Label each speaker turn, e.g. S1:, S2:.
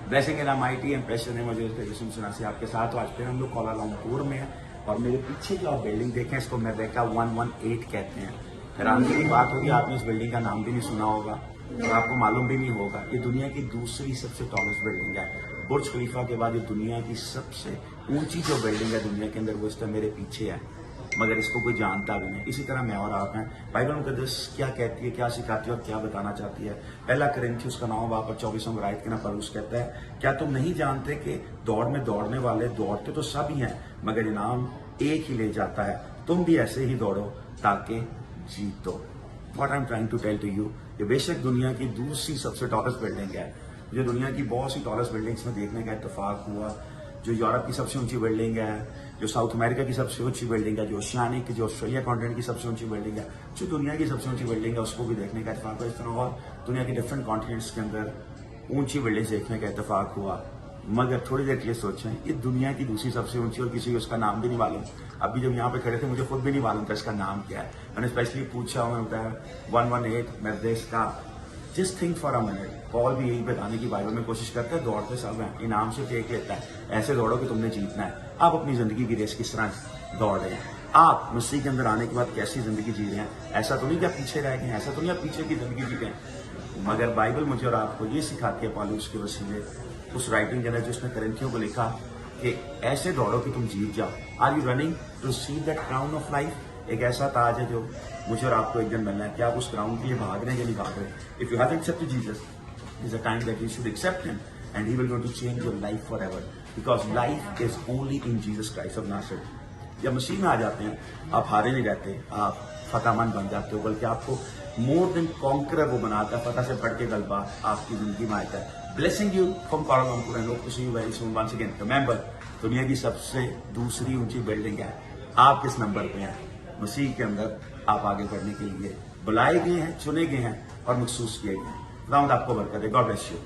S1: Blessing in mighty and precious name of Jesus सुना से आपके साथ। तो आज फिर हम लोग कोलालमपुर में हैं और मेरे पीछे जो आप बिल्डिंग देखें इसको मेरेका 118 कहते हैं। हैरानी की बात होगी, आपने इस बिल्डिंग का नाम भी नहीं सुना होगा और आपको मालूम भी नहीं होगा। ये दुनिया की दूसरी सबसे टॉलेस्ट बिल्डिंग है। बुर्ज खलीफा के बाद ये दुनिया की सबसे ऊंची जो बिल्डिंग है दुनिया के अंदर, वो इस तरह मेरे पीछे है, मगर इसको कोई जानता भी नहीं। इसी तरह मैं और आप हैं। बाइबल मुकद्दस क्या कहती है, क्या सिखाती है और क्या बताना चाहती है। पहला कोरिन्थियों का 9 बाब 24 आयत के ना पौलुस कहता है, क्या तुम नहीं जानते कि दौड़ में दौड़ने वाले दौड़ते तो सब ही हैं, मगर इनाम एक ही ले जाता है। तुम भी ऐसे ही दौड़ो ताकि जीतो। What I am trying to tell to you, ये बेशक दुनिया की दूसरी सबसे टॉलेस्ट बिल्डिंग है। मुझे दुनिया की बहुत सी टॉलेस्ट बिल्डिंग्स में देखने का इत्तेफाक हुआ। जो यूरोप की सबसे ऊंची बिल्डिंग है, जो साउथ अमेरिका की सबसे ऊंची बिल्डिंग है, जो ओशियानिक जो ऑस्ट्रेलिया कॉन्टिनेंट की सबसे ऊंची बिल्डिंग है, जो दुनिया की सबसे ऊंची बिल्डिंग है, उसको भी देखने का इत्तेफाक हुआ। इस तरह और दुनिया के डिफरेंट कॉन्टिनेंट्स के अंदर ऊंची बिल्डिंग्स देखने का इत्तेफाक हुआ। मगर थोड़ी देर के लिए सोचें, ये दुनिया की दूसरी सबसे ऊंची और किसी को उसका नाम भी नहीं मालूम। अभी जब यहाँ पे खड़े थे मुझे खुद भी नहीं मालूम था इसका नाम क्या है। मैंने स्पेशली पूछा, मैं बताया 118 मेरदेस का। Just think for a minute, Paul भी यही बताने की बाइबल में कोशिश करता है, दौड़ते सब हैं, इनाम से टेक लेता है। ऐसे दौड़ो कि तुमने जीतना है। आप अपनी जिंदगी की रेस किस तरह दौड़ रहे हैं? आप मसीह के अंदर आने के बाद कैसी जिंदगी जी रहे हैं? ऐसा तो नहीं कि आप पीछे रह गए हैं, ऐसा तो नहीं आप पीछे की जिंदगी जी गए हैं। मगर बाइबल मुझे और आपको ये सिखाती है पौलुस के वसीले उस राइटिंग के अंदर जिसने कोरिन्थियों को लिखा कि ऐसे दौड़ो कि तुम जीत जाओ। Are you running to see that crown of life? एक ऐसा ताज है जो मुझे और आपको एक दिन मिलना है। क्या आप उस क्राउन के लिए भाग रहे हैं या नहीं भाग रहे? If you have accepted Jesus, is a time that you should accept him and he will going to change your life forever, because life is only in Jesus Christ of नासरत। जब मसीह में आ जाते हैं आप हारे नहीं रहते, आप फतेहमंद बन जाते हो, बल्कि आपको मोर देन कॉन्करर वो बनाता है। फतह से बढ़ के गलबा आपकी जिंदगी में आता है। Blessing you from Kuala Lumpur and hope to see you very soon once again. Remember, दुनिया की सबसे दूसरी ऊंची बिल्डिंग है। आप किस नंबर पे हैं? मसीह के अंदर आप आगे बढ़ने के लिए बुलाए गए हैं, चुने गए हैं और महसूस किए गए हैं। खुदावंद आपको बरकत दे। God bless you.